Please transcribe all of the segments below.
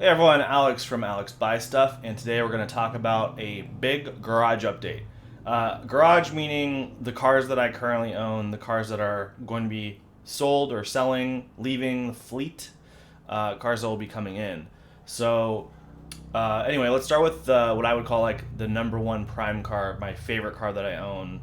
Hey everyone, Alex from Alex Buy Stuff, and today we're going to talk about a big garage update. Garage meaning the cars that I currently own, the cars that are going to be sold or selling, leaving the fleet, cars that will be coming in. Anyway, let's start with what I would call like the number one prime car, my favorite car that I own,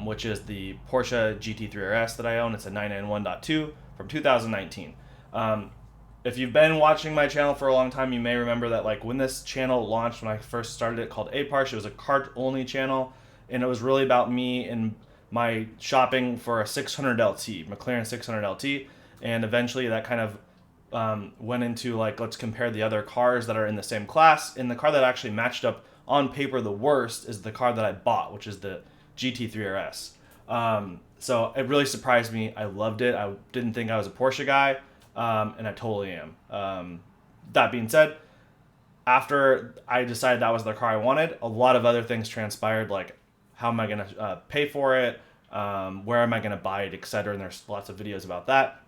which is the Porsche GT3 RS that I own. It's a 991.2 from 2019. If you've been watching my channel for a long time, you may remember that like when this channel launched, when I first started it, called A Parsh, it was a car only channel, and it was really about me and my shopping for a 600 LT, McLaren 600 LT, and eventually that kind of went into like let's compare the other cars that are in the same class. And the car that actually matched up on paper the worst is the car that I bought, which is the GT3 RS. So it really surprised me. I loved it. I didn't think I was a Porsche guy, and I totally am. That being said, after I decided that was the car I wanted, a lot of other things transpired, like how am I going to pay for it, where am I going to buy it, etc. And there's lots of videos about that.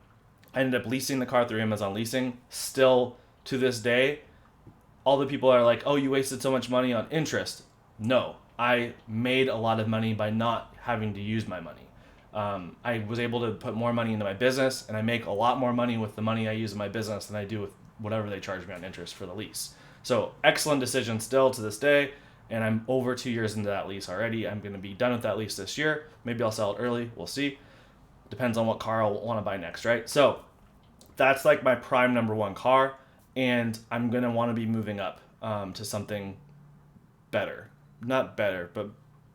I ended up leasing the car through Amazon Leasing. Still to this day, all the people are like, "Oh, you wasted so much money on interest." No, I made a lot of money by not having to use my money. I was able to put more money into my business, and I make a lot more money with the money I use in my business than I do with whatever they charge me on interest for the lease. So excellent decision still to this day, and I'm over 2 years into that lease already. I'm going to be done with that lease this year. Maybe I'll sell it early. We'll see. Depends on what car I'll want to buy next, right? So that's like my prime number one car, and I'm going to want to be moving up to something better. Not better, but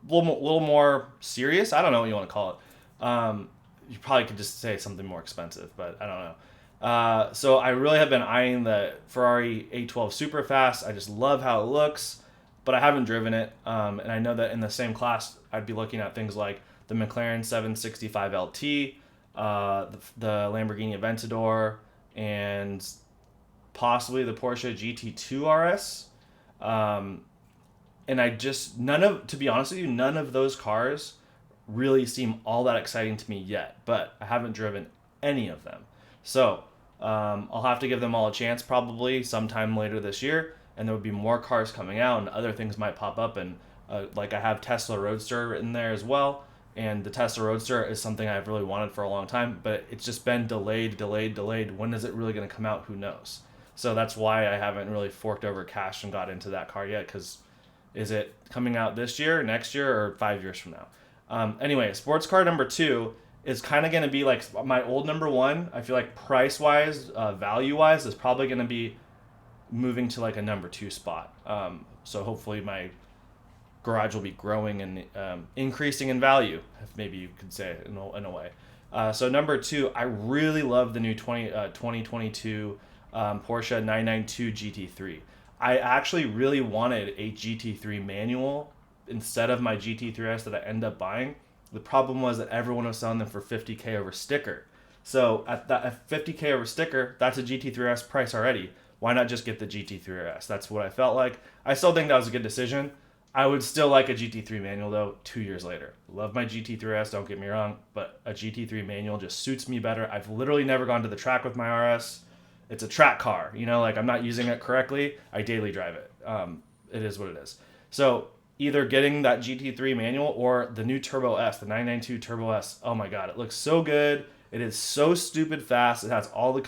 little more serious. I don't know what you want to call it. You probably could just say something more expensive, but I don't know. So I really have been eyeing the Ferrari 812 Superfast. I just love how it looks, but I haven't driven it. And I know that in the same class, I'd be looking at things like the McLaren 765 LT, the Lamborghini Aventador, and possibly the Porsche GT2 RS. And I just to be honest with you, none of those cars really seem all that exciting to me yet, but I haven't driven any of them. So I'll have to give them all a chance probably sometime later this year, and there will be more cars coming out, and other things might pop up. And like I have Tesla Roadster written there as well, and the Tesla Roadster is something I've really wanted for a long time, but it's just been delayed. When is it really going to come out? Who knows? So that's why I haven't really forked over cash and got into that car yet, because is it coming out this year, next year, or 5 years from now? Anyway, sports car number two is kind of going to be like my old number one. I feel like price-wise, value-wise, is probably going to be moving to like a number two spot. So hopefully my garage will be growing and increasing in value, if maybe you could say it in a way. So number two, I really love the new 2022 Porsche 992 GT3. I actually really wanted a GT3 manual instead of my GT3S that I end up buying. The problem was that everyone was selling them for 50K over sticker. So at 50K over sticker, that's a GT3S price already. Why not just get the GT3RS? That's what I felt like. I still think that was a good decision. I would still like a GT3 manual though 2 years later. Love my GT3RS, don't get me wrong, but a GT3 manual just suits me better. I've literally never gone to the track with my RS. It's a track car, like I'm not using it correctly. I daily drive it. It is what it is. So either getting that GT3 manual or the new Turbo S, the 992 Turbo S. Oh my God, it looks so good. It is so stupid fast. It has all the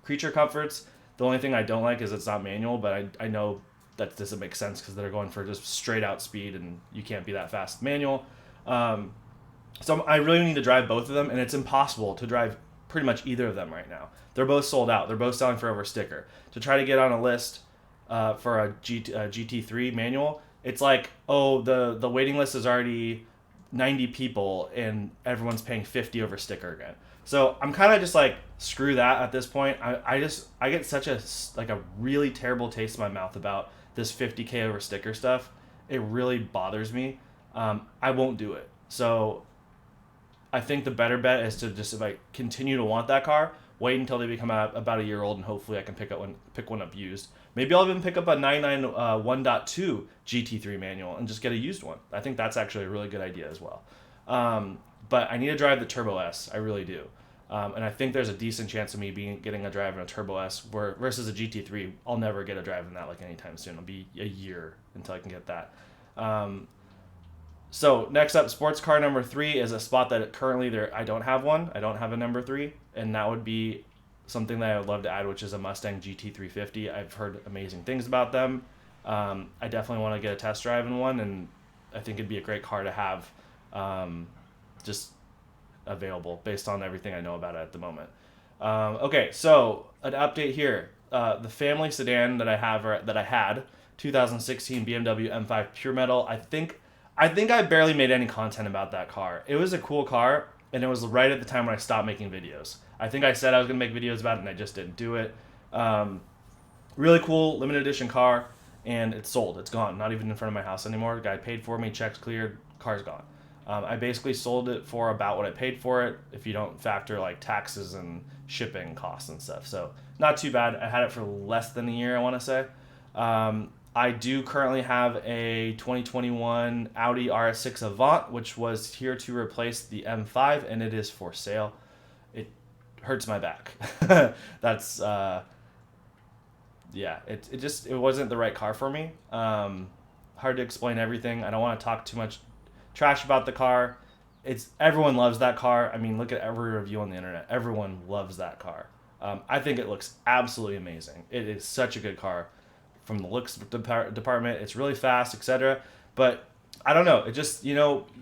creature comforts. The only thing I don't like is it's not manual, but I know that doesn't make sense because they're going for just straight out speed and you can't be that fast manual. So I really need to drive both of them, and it's impossible to drive pretty much either of them right now. They're both sold out. They're both selling for over sticker. To try to get on a list for a GT3 manual, it's like, oh, the waiting list is already 90 people and everyone's paying 50 over sticker again. So I'm kind of just like, screw that at this point. I get such a really terrible taste in my mouth about this 50K over sticker stuff. It really bothers me. I won't do it. So I think the better bet is to just, if I continue to want that car, wait until they become about a year old, and hopefully I can pick one up used. Maybe I'll even pick up a 991.2 GT3 manual and just get a used one. I think that's actually a really good idea as well. But I need to drive the Turbo S. I really do. And I think there's a decent chance of me getting a drive in a Turbo S versus a GT3. I'll never get a drive in that like anytime soon. It'll be a year until I can get that. So next up, sports car number 3 is a spot that currently I don't have one. I don't have a number 3, and that would be something that I would love to add, which is a Mustang GT350. I've heard amazing things about them. I definitely want to get a test drive in one, and I think it'd be a great car to have just available based on everything I know about it at the moment. Okay, so an update here. The family sedan that I had, 2016 BMW M5 Pure Metal. I think I barely made any content about that car. It was a cool car, and it was right at the time when I stopped making videos. I think I said I was going to make videos about it, and I just didn't do it. Really cool, limited edition car, and it's sold. It's gone. Not even in front of my house anymore. The guy paid for me, checks cleared, car's gone. I basically sold it for about what I paid for it, if you don't factor like taxes and shipping costs and stuff. So not too bad. I had it for less than a year, I want to say. I do currently have a 2021 Audi Rs6 Avant, which was here to replace the M5, and it is for sale. It hurts my back. That's it wasn't the right car for me. Hard to explain everything. I don't want to talk too much trash about the car. Everyone loves that car. I mean, look at every review on the internet. Everyone loves that car. I think it looks absolutely amazing. It is such a good car. From the looks department, it's really fast, etc. But I don't know. It just,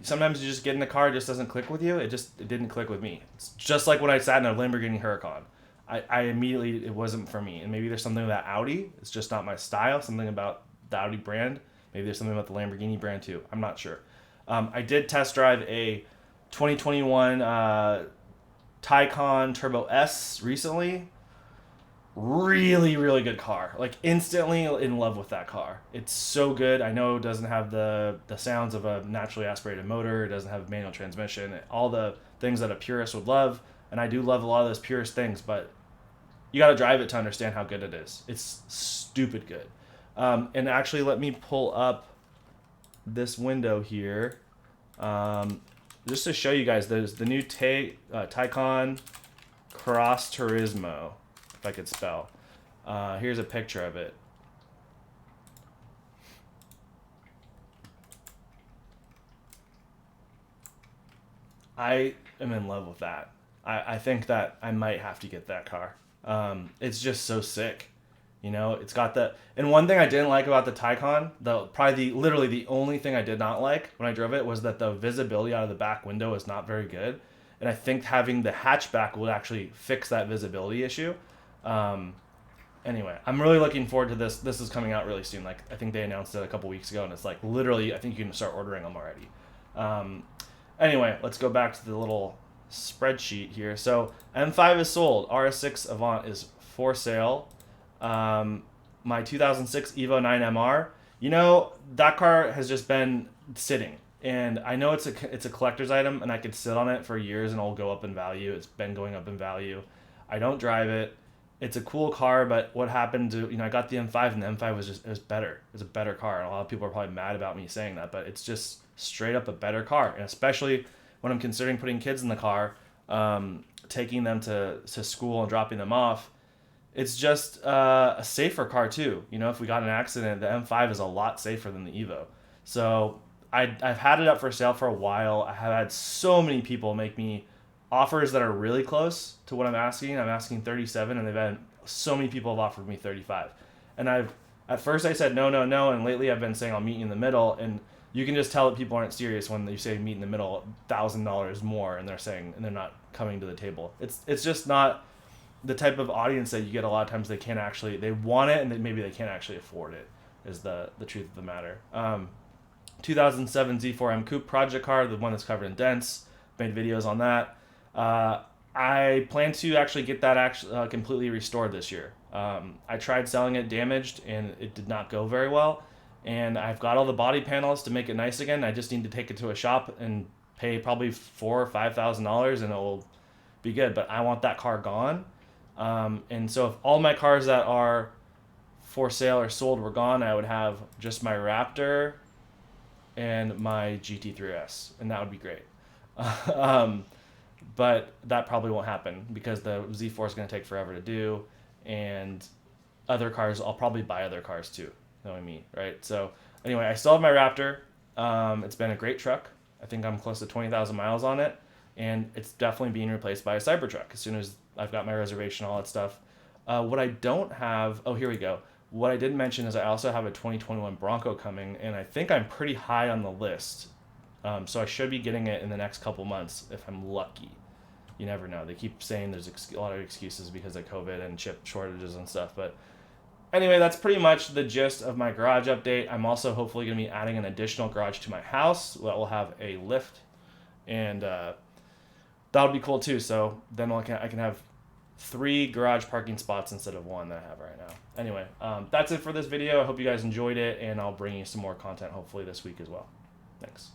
sometimes you just get in the car, it just doesn't click with you. It didn't click with me. It's just like when I sat in a Lamborghini Huracan. I immediately, it wasn't for me. And maybe there's something about Audi. It's just not my style. Something about the Audi brand. Maybe there's something about the Lamborghini brand too. I'm not sure. I did test drive a 2021 Taycan Turbo S recently. Really, really good car. Like, instantly in love with that car. It's so good. I know it doesn't have the sounds of a naturally aspirated motor. It doesn't have manual transmission. All the things that a purist would love. And I do love a lot of those purist things, but you got to drive it to understand how good it is. It's stupid good. And actually, let me pull up this window here. Just to show you guys, there's the new Taycan Cross Turismo. If I could spell. Here's a picture of it. I am in love with that. I think that I might have to get that car. It's just so sick. It's got the... And one thing I didn't like about the Taycan, literally the only thing I did not like when I drove it was that the visibility out of the back window is not very good. And I think having the hatchback will actually fix that visibility issue. Anyway, I'm really looking forward to this. This is coming out really soon. Like, I think they announced it a couple weeks ago, and it's like literally, I think you can start ordering them already. Anyway, let's go back to the little spreadsheet here. So M5 is sold. Rs6 Avant is for sale. My 2006 Evo 9 MR, that car has just been sitting. And I know it's a collector's item, and I could sit on it for years and it'll go up in value. It's been going up in value. I don't drive it. It's a cool car, but what happened to, I got the M5, and the M5 it was better. It's a better car. And a lot of people are probably mad about me saying that, but it's just straight up a better car. And especially when I'm considering putting kids in the car, taking them to school and dropping them off, it's just a safer car too. If we got in an accident, the M5 is a lot safer than the Evo. So I've had it up for sale for a while. I have had so many people make me offers that are really close to what I'm asking. I'm asking 37, and they've had so many people have offered me 35. And at first I said no, and lately I've been saying I'll meet you in the middle, and you can just tell that people aren't serious when you say meet in the middle, $1,000 more, and they're not coming to the table. It's just not the type of audience that you get a lot of times. They want it, and maybe they can't actually afford it, is the truth of the matter. 2007 Z4m Coupe Project Car, the one that's covered in dents, made videos on that. I plan to actually get that completely restored this year. I tried selling it damaged, and it did not go very well. And I've got all the body panels to make it nice again. I just need to take it to a shop and pay probably $4,000 or $5,000, and it will be good. But I want that car gone. And so if all my cars that are for sale or sold were gone, I would have just my Raptor and my GT3S, and that would be great. but that probably won't happen because the Z4 is going to take forever to do, and other cars, I'll probably buy other cars too. You know what I mean, right? So anyway, I still have my Raptor. It's been a great truck. I think I'm close to 20,000 miles on it, and it's definitely being replaced by a Cybertruck as soon as I've got my reservation, all that stuff. What I don't have, oh, here we go. What I didn't mention is I also have a 2021 Bronco coming, and I think I'm pretty high on the list. So I should be getting it in the next couple months if I'm lucky. You never know. They keep saying there's a lot of excuses because of COVID and chip shortages and stuff. But anyway, that's pretty much the gist of my garage update. I'm also hopefully going to be adding an additional garage to my house that will have a lift, and that'll be cool too. So then I can have 3 garage parking spots instead of 1 that I have right now. Anyway, that's it for this video. I hope you guys enjoyed it, and I'll bring you some more content hopefully this week as well. Thanks.